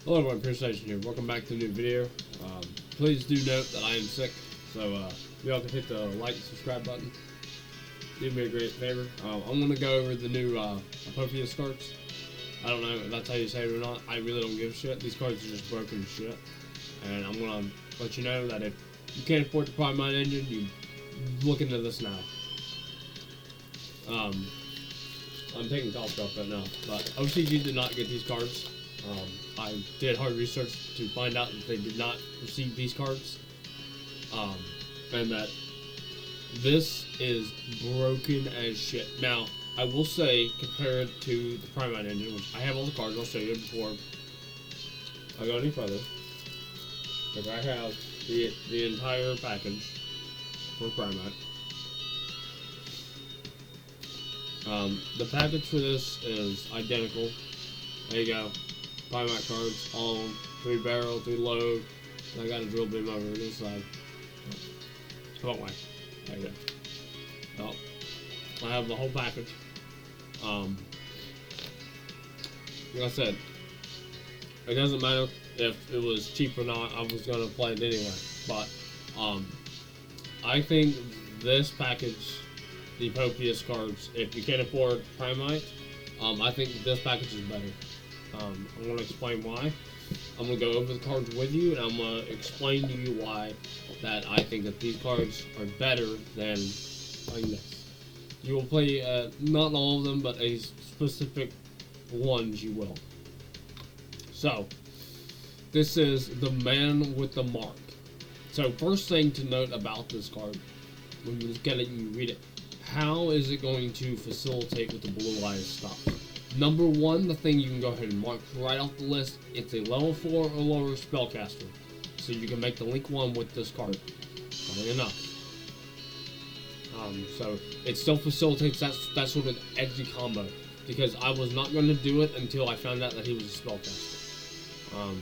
Hello everyone, PlayStation here. Welcome back to a new video. Please do note that I am sick, so y'all can hit the like and subscribe button. Do me a great favor. I'm gonna go over the new Apophis cards. I don't know if that's how you say it or not. I really don't give a shit. These cards are just broken as shit. And I'm gonna let you know that if you can't afford the primite engine, you look into this now. I'm taking cost off right now, but OCG did not get these cards. I did hard research to find out that they did not receive these cards, and that this is broken as shit. Now, I will say, compared to the primite engine, which I have all the cards, I'll show you before I go any further. Like I have the entire package for primite. The package for this is identical. There you go. Primite cards, all of them. 3 barrel, 3 load. I got a drill beam over this side. Oh, wait. There you go. Well, I have the whole package. Like I said, it doesn't matter if it was cheap or not. I was gonna play it anyway. But I think this package, the Apophis cards, if you can't afford primite, I think this package is better. I'm going to explain why. I'm going to go over the cards with you, and I'm going to explain to you why that I think that these cards are better than playing this. You will play, not all of them, but a specific ones you will. So, this is the man with the mark. So, first thing to note about this card, when you look at it and you read it, how is it going to facilitate with the blue eyes stuff? Number 1, the thing you can go ahead and mark right off the list, it's a level 4 or lower spellcaster. So you can make the link 1 with this card. Funny enough. So it still facilitates that sort of edgy combo. Because I was not going to do it until I found out that he was a spellcaster.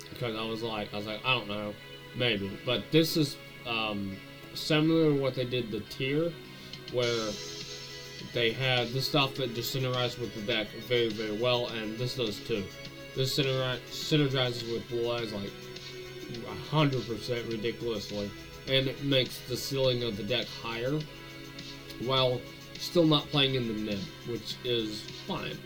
Because I was like, I don't know, maybe. But this is similar to what they did the tier, where they had this stuff that just synergized with the deck very, very well, and this does too. This synergizes with blue eyes like 100% ridiculously, and it makes the ceiling of the deck higher, while still not playing in the nib, which is fine,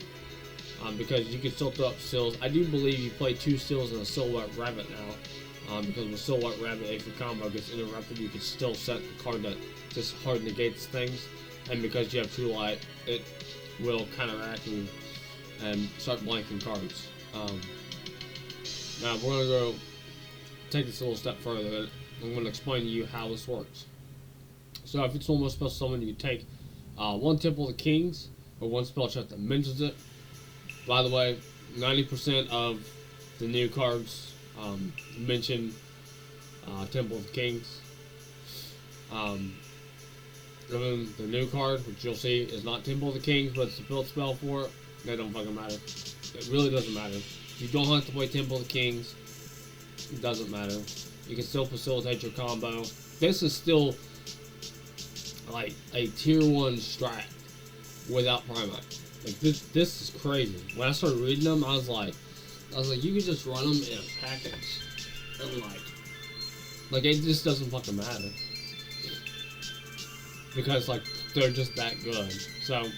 because you can still throw up seals. I do believe you play 2 seals and a silhouette rabbit now, because with silhouette rabbit, if your combo gets interrupted, you can still set the card that just hard negates things. And because you have True Light, it will counteract and start blanking cards. Now, we're going to go take this a little step further. I'm going to explain to you how this works. So, if it's almost special summon, you take 1 Temple of the Kings, or 1 spell check that mentions it. By the way, 90% of the new cards mention Temple of the Kings. The new card, which you'll see, is not Temple of the Kings, but it's a build spell for it. That don't fucking matter. It really doesn't matter. You don't have to play Temple of the Kings. It doesn't matter. You can still facilitate your combo. This is still like a tier 1 strat without primite. Like this is crazy. When I started reading them, I was like, you can just run them in a package, and like it just doesn't fucking matter. Because, like, they're just that good. So,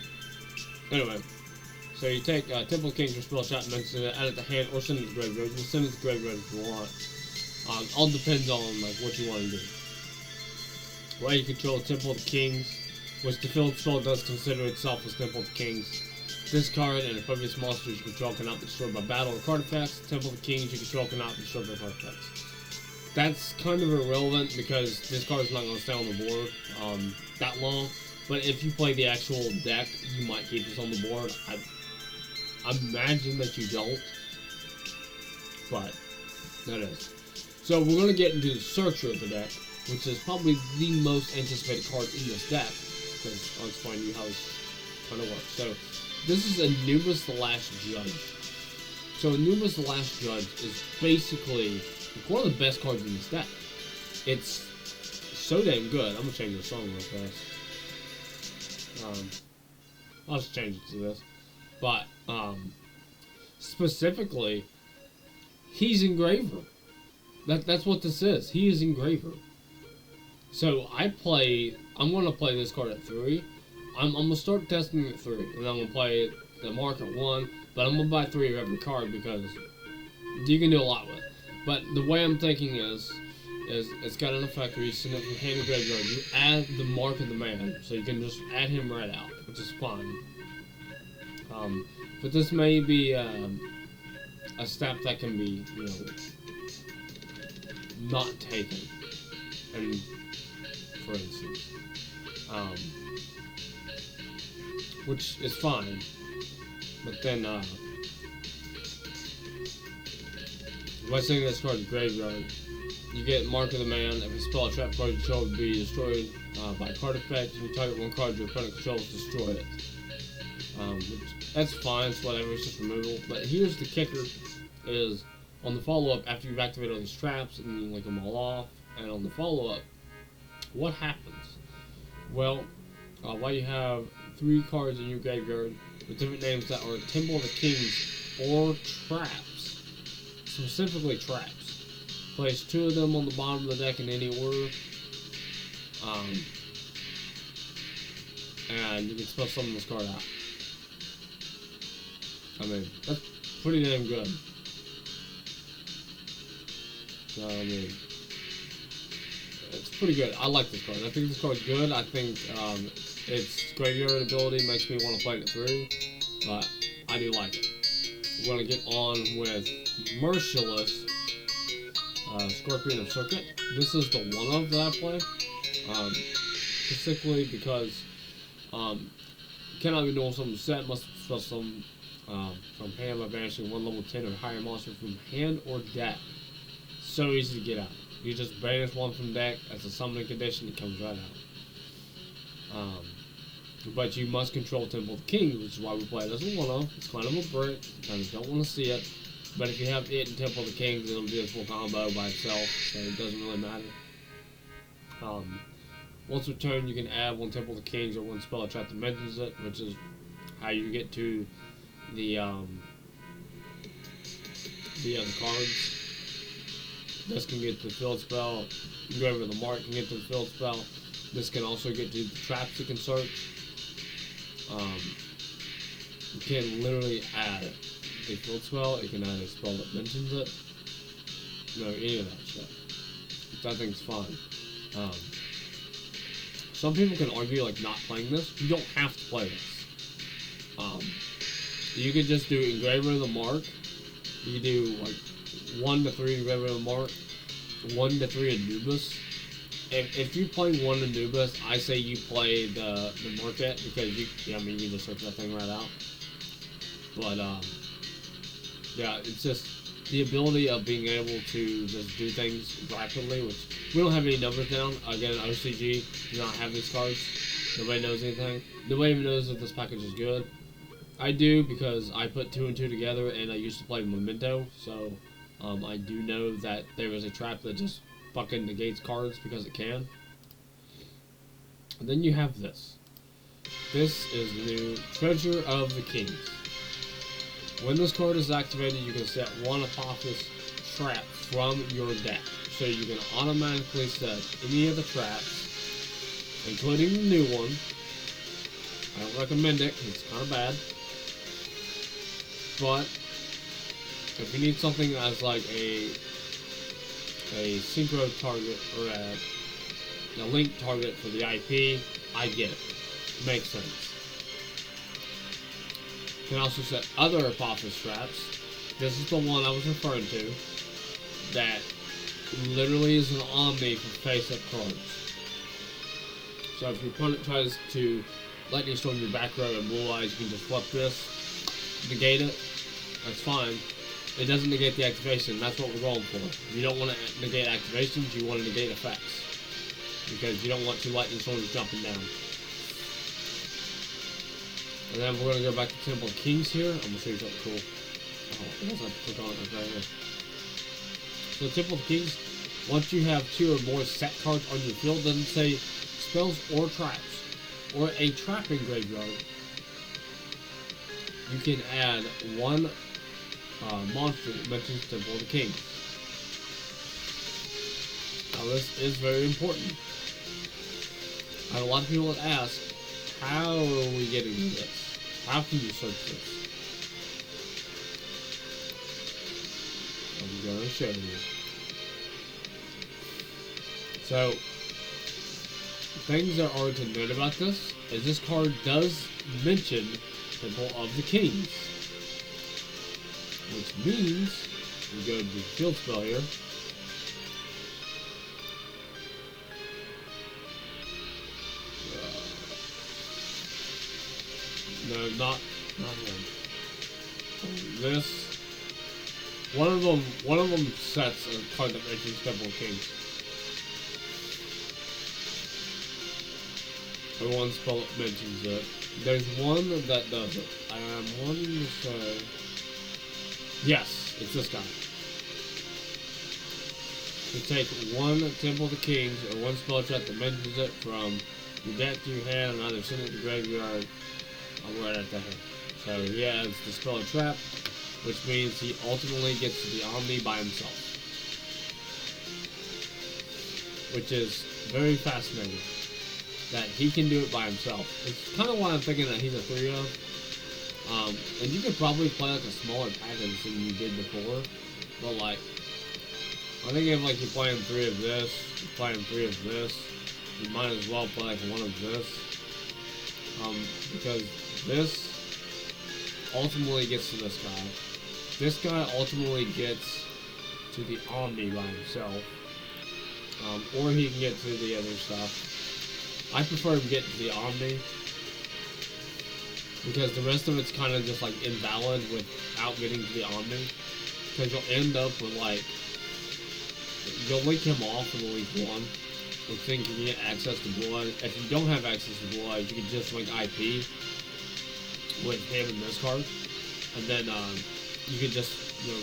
anyway. So you take Temple Kings or Spell Shot, mention it, add it to hand, or send it to graveyard. You can send it to graveyard if you want. All depends on, like, what you want to do. Right, you control Temple of the Kings, which the field spell does consider itself as Temple of the Kings. This card and Apophis monsters you control cannot be destroyed by battle or card effects. Temple of the Kings you control cannot be destroyed by card effects. That's kind of irrelevant because this card is not going to stay on the board that long. But if you play the actual deck, you might keep this on the board. I imagine that you don't, but that is. So we're going to get into the Searcher of the deck, which is probably the most anticipated card in this deck, because I'll explain to you how this kind of works. So this is Anubis the Last Judge. So Anubis the Last Judge is basically one of the best cards in this deck. It's so damn good. I'm gonna change the song real fast. I'll just change it to this. But specifically, He's Engraver. That's what this is. He is Engraver. So I'm gonna play this card at 3. I'm gonna start testing at 3, and I'm gonna play the mark at 1. But I'm gonna buy 3 of every card because you can do a lot with it. But the way I'm thinking is it's got an effect where you send it from hand to graveyard. You add the mark of the man, so you can just add him right out, which is fine. But this may be a step that can be, not taken. And for instance, which is fine. But then, by sending this card to graveyard, you get Mark of the Man. If a spell or trap card you control would be destroyed by a card effect, you target one card your opponent controls, destroy it. That's fine, it's whatever, it's just removal. But here's the kicker, is on the follow-up, after you've activated all these traps and you link them all off, and on the follow-up, what happens? Well, while you have 3 cards in your graveyard with different names that are Temple of the Kings or traps, specifically traps, place 2 of them on the bottom of the deck in any order, and you can spell some of this card out. I mean, that's pretty damn good. So, I mean, it's pretty good. I like this card. I think this card's good. I think its graveyard ability makes me want to play it at 3, but I do like it. We're going to get on with Merciless Scorpion of Circuit. This is the one-of that I play, specifically because cannot be normal summon set, must spell some from hand by banishing 1 level 10 or higher monster from hand or deck. So easy to get out. You just banish 1 from deck as a summoning condition, it comes right out. But you must control Temple of Kings, which is why we play it as a one-off. It's kind of a brick, you kind of don't want to see it. But if you have it and Temple of the Kings, it'll do a full combo by itself, so it doesn't really matter. Once per turn, you can add 1 Temple of the Kings or 1 spell or trap that mentions it, which is how you get to the other cards. This can get to the field spell. You can go over the mark and get to the field spell. This can also get to the traps you can search. You can literally add a field spell. It can add a spell that mentions it. No, any of that shit. Which I think is fun. Some people can argue like not playing this. You don't have to play this. You could just do Engraver of the Mark. You could do like 1 to 3 Engraver of the Mark, 1 to 3 Anubis. If you play 1 Anubis, I say you play the Market because you can just search that thing right out. But yeah, it's just the ability of being able to just do things rapidly, which we don't have any numbers down. Again, OCG does not have these cards. Nobody knows anything. Nobody even knows if this package is good. I do because I put 2 and 2 together and I used to play Memento, so I do know that there is a trap that just fucking negates cards because it can. And then you have this. This is the new Treasure of the Kings. When this card is activated, you can set 1 Apophis trap from your deck. So you can automatically set any of the traps, including the new one. I don't recommend it, it's kind of bad. But if you need something as like a synchro target or a link target for the IP, I get it. Makes sense. You can also set other Apophis traps. This is the one I was referring to that literally is an Omni for face-up cards. So if your opponent tries to Lightning Storm your back row and Blue Eyes, you can just flip this, negate it, that's fine. It doesn't negate the activation, that's what we're going for. You don't want to negate activations, you want to negate effects. Because you don't want 2 Lightning Storms jumping down. And then we're going to go back to Temple of Kings here. I'm going to show you something cool. Oh, I guess I have to click on it right here. So Temple of Kings, once you have 2 or more set cards on your field, doesn't say spells or traps, or a trapping graveyard, you can add 1 monster that mentions Temple of the King. Now this is very important. I have a lot of people that ask, how are we getting to this? How can you search this? I'm going to show you. So, things that are to note about this is this card does mention Temple of the Kings. Which means, we go to the field spell here. No, not him. This. One of them sets a card that mentions Temple of Kings. Or one spell that mentions it. There's one that does it. I'm wanting to say... Yes, it's this guy. You take one Temple of the Kings, or one spell check that mentions it from your deck to your hand, and either send it to the graveyard, or right at the hand. So he has the spell of trap, which means he ultimately gets to the Omni by himself. Which is very fascinating. That he can do it by himself. It's kind of why I'm thinking that he's a 3-of. And you could probably play like a smaller package than you did before. But like, I think if like you're playing 3 of this, you're playing 3 of this, you might as well play like 1 of this. Because this ultimately gets to this guy. This guy ultimately gets to the Omni by himself. Or he can get to the other stuff. I prefer him getting to the Omni. Because the rest of it's kind of just like invalid without getting to the Omni. Because you'll end up with like, you'll link him off in the week 1. Which then you can get access to blood. If you don't have access to blood, you can just link IP with him and this card. And then you can just, you know,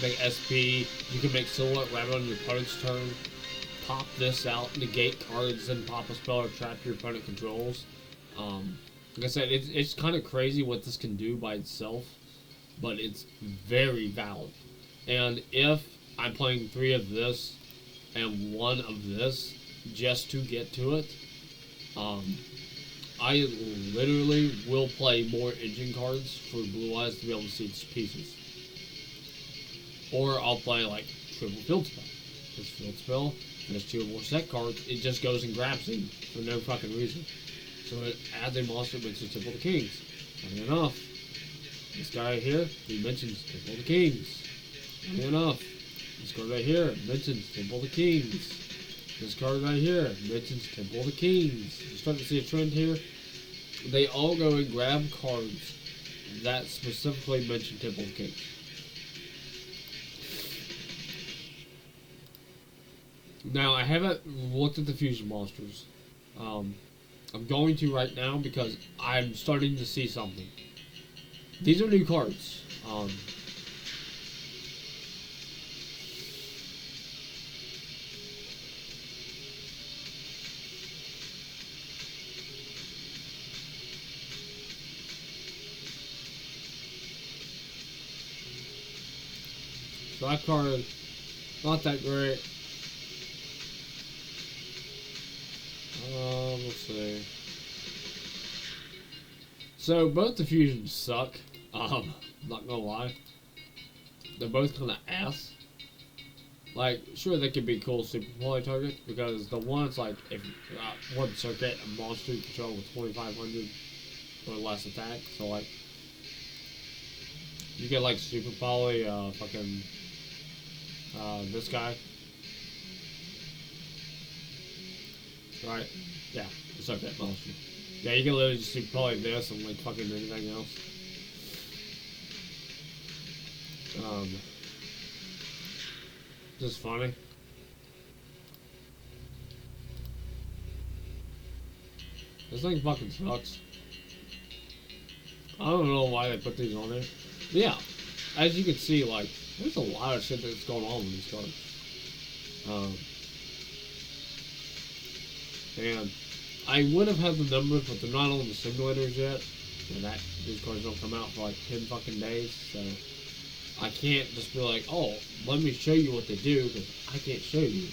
make SP. You can make Silhouette Rabbit on your opponent's turn. Pop this out, negate cards, and pop a spell or trap your opponent controls. Like I said, it's kind of crazy what this can do by itself, but it's very valid. And if I'm playing 3 of this and 1 of this just to get to it, I literally will play more engine cards for Blue Eyes to be able to see its pieces. Or I'll play like triple field spell. This field spell. There's 2 or more set cards, it just goes and grabs him for no fucking reason. So it adds a monster that mentions Temple of the Kings. Funny enough, this guy right here, he mentions Temple of the Kings. Funny enough, this card right here mentions Temple of the Kings. This card right here mentions Temple of the Kings. You're starting to see a trend here. They all go and grab cards that specifically mention Temple of the Kings. Now, I haven't looked at the fusion monsters. I'm going to right now because I'm starting to see something. These are new cards. So that card, not that great. Let's see. So both the fusions suck. Not gonna lie. They're both kind of ass. Like, sure, they could be cool super poly targets because the one's like if one circuit a monster you control with 2,500 or less attack. So like, you get like super poly, fucking this guy. Right? Yeah, it's like that monster. Yeah, you can literally just do probably this and like fucking anything else. Just funny. This thing fucking sucks. I don't know why they put these on there. But yeah, as you can see, like, there's a lot of shit that's going on with these cards. And I would have had the numbers, but they're not on the simulators yet. And these cards don't come out for like 10 fucking days, so I can't just be like, oh, let me show you what they do, because I can't show you.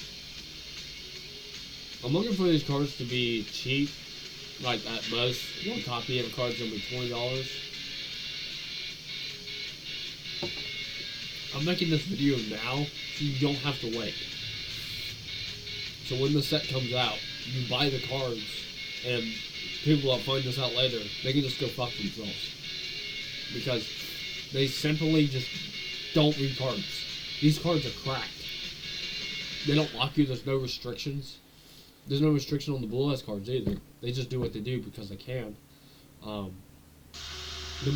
I'm looking for these cards to be cheap, like at most, one copy of a card's gonna be $20. I'm making this video now, so you don't have to wait. So when the set comes out, you buy the cards, and people that find this out later, they can just go fuck themselves. Because they simply just don't read cards. These cards are cracked. They don't lock you, there's no restrictions. There's no restriction on the Blue Eyes cards either. They just do what they do because they can. The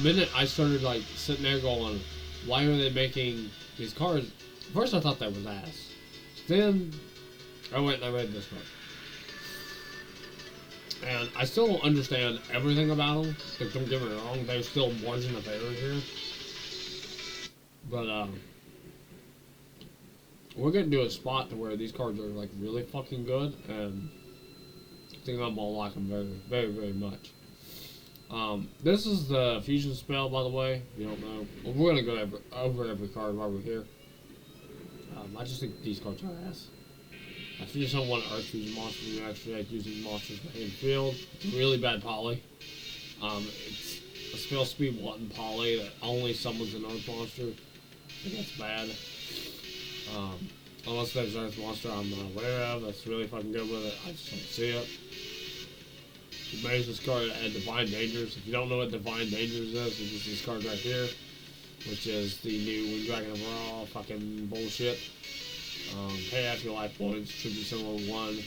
minute I started like sitting there going, why are they making these cards? First I thought that was ass. Then I went and I read this book. And I still don't understand everything about them. Like, don't get me wrong, there's still margin of error here. But we're getting to a spot to where these cards are like really fucking good, and I think I'm gonna like them very, very, very much. This is the fusion spell, by the way. If you don't know, well, we're gonna go over every card while we're here. I just think these cards are ass. If you just don't want Earth Fusion monsters, you actually like using monsters in the field. It's a really bad poly. It's a spell speed 1 poly that only summons an Earth monster. I think that's bad. Unless there's an Earth monster I'm not aware of that's really fucking good with it, I just don't see it. You manage this card at Divine Dangers. If you don't know what Divine Dangers is, it's just this card right here, which is the new Wind Dragon of Raw fucking bullshit. Pay half your life points, tribute someone 1.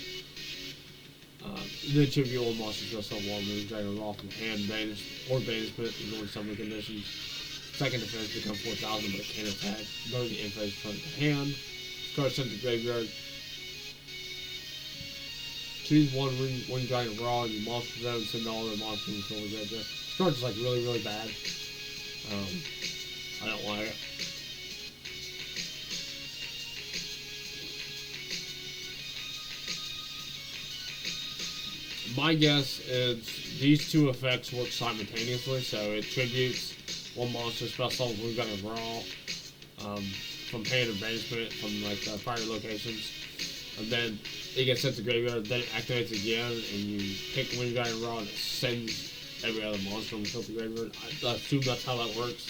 Then tribute all monsters to someone, Wind Dragon of Raw from hand banished or banishment ignoring summon conditions. Second defense becomes 4,000, but it can't attack. Go to the inface front of the hand. This card sent to graveyard. Choose one Wind Dragon of Raw and your monster zone, send all their monsters until the graveyard. This card's like really, really bad. I don't like it. My guess is these two effects work simultaneously, so it tributes one monster spell summons Wind Dragon of Raw from hand or banishment from like the prior locations, and then it gets sent to graveyard, then it activates again, and you pick Wind Dragon of Raw and it sends every other monster from the graveyard. I assume that's how that works.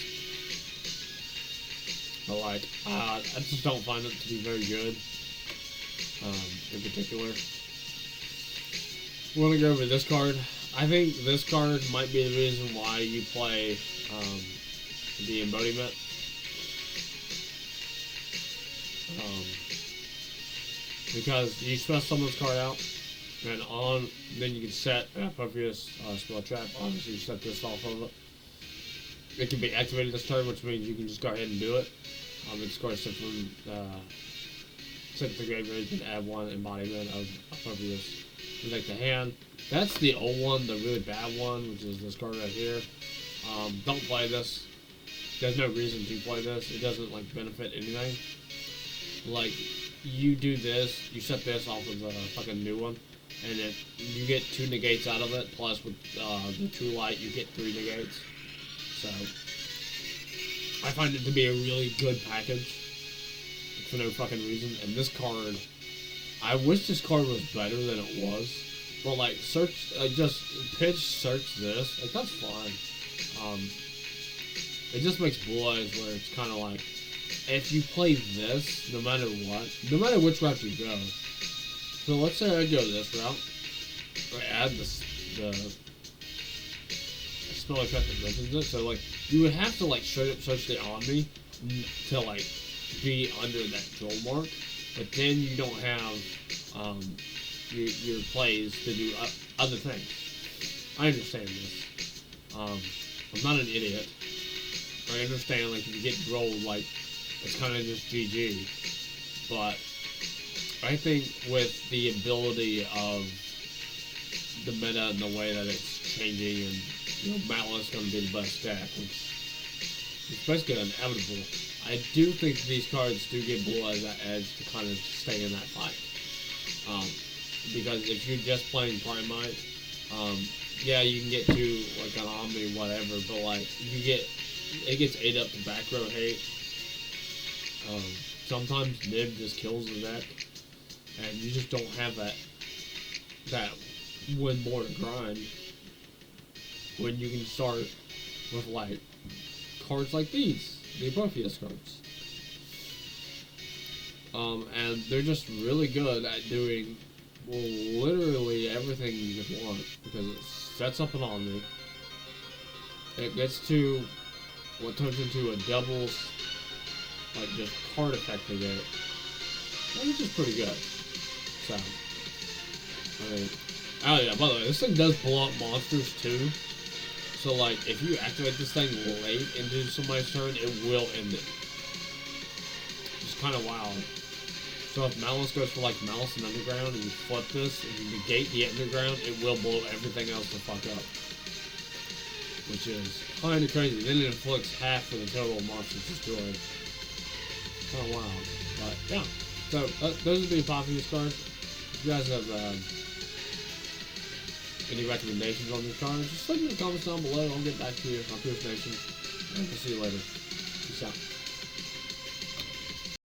But like, I just don't find it to be very good, in particular. We're gonna go over this card. I think this card might be the reason why you play the embodiment. Because you spell someone's card out, and then you can set an Apophis spell trap. Obviously, you set this off of it. It can be activated this turn, which means you can just go ahead and do it. This card sent from sent to the graveyard. You can add one embodiment of Apophis. Like the hand. That's the old one, the really bad one, which is this card right here. Don't play this. There's no reason to play this. It doesn't like benefit anything. Like, you do this, you set this off of the fucking new one, and you get 2 negates out of it, plus with the True Light you get 3 negates. So I find it to be a really good package for no fucking reason. And this card, I wish this card was better than it was. But like, just pitch search this, like that's fine. It just makes Blue Eyes where it's kind of like, if you play this, no matter what, no matter which route you go. So let's say I go this route, I add the spell effect that mentions it. So like, you would have to like straight up search the Omni to like be under that troll mark. But then you don't have your plays to do other things. I understand this. I'm not an idiot. I understand, like, if you get rolled, like, it's kind of just GG. But I think with the ability of the meta and the way that it's changing, and you know, Malice is going to be the best deck, which is basically inevitable. I do think these cards do give Blue Eyes that edge to kind of stay in that fight. Because if you're just playing Primite, yeah, you can get to like an Omni, whatever, but like it gets ate up to back row hate, Sometimes Nib just kills the deck, and you just don't have that win more to grind when you can start with like cards like these, the Apophis cards. And they're just really good at doing literally everything you could want, because it sets up an Omni. It gets to what turns into a doubles, like just card effect to get, which is pretty good. So, I mean, oh yeah, by the way, this thing does blow up monsters too. So like, if you activate this thing late into somebody's turn, it will end it. It's kind of wild. So if Malice goes for like Malice and Underground, and you flip this, and you negate the Underground, it will blow everything else the fuck up. Which is kind of crazy. Then it inflicts half of the total monsters destroyed. Kind of wild. But yeah. So those would be Apophis cards. If you guys have any recommendations on these cards, just leave them in the comments down below. I'll get back to you. I'll Nation. And we'll see you later. Peace out.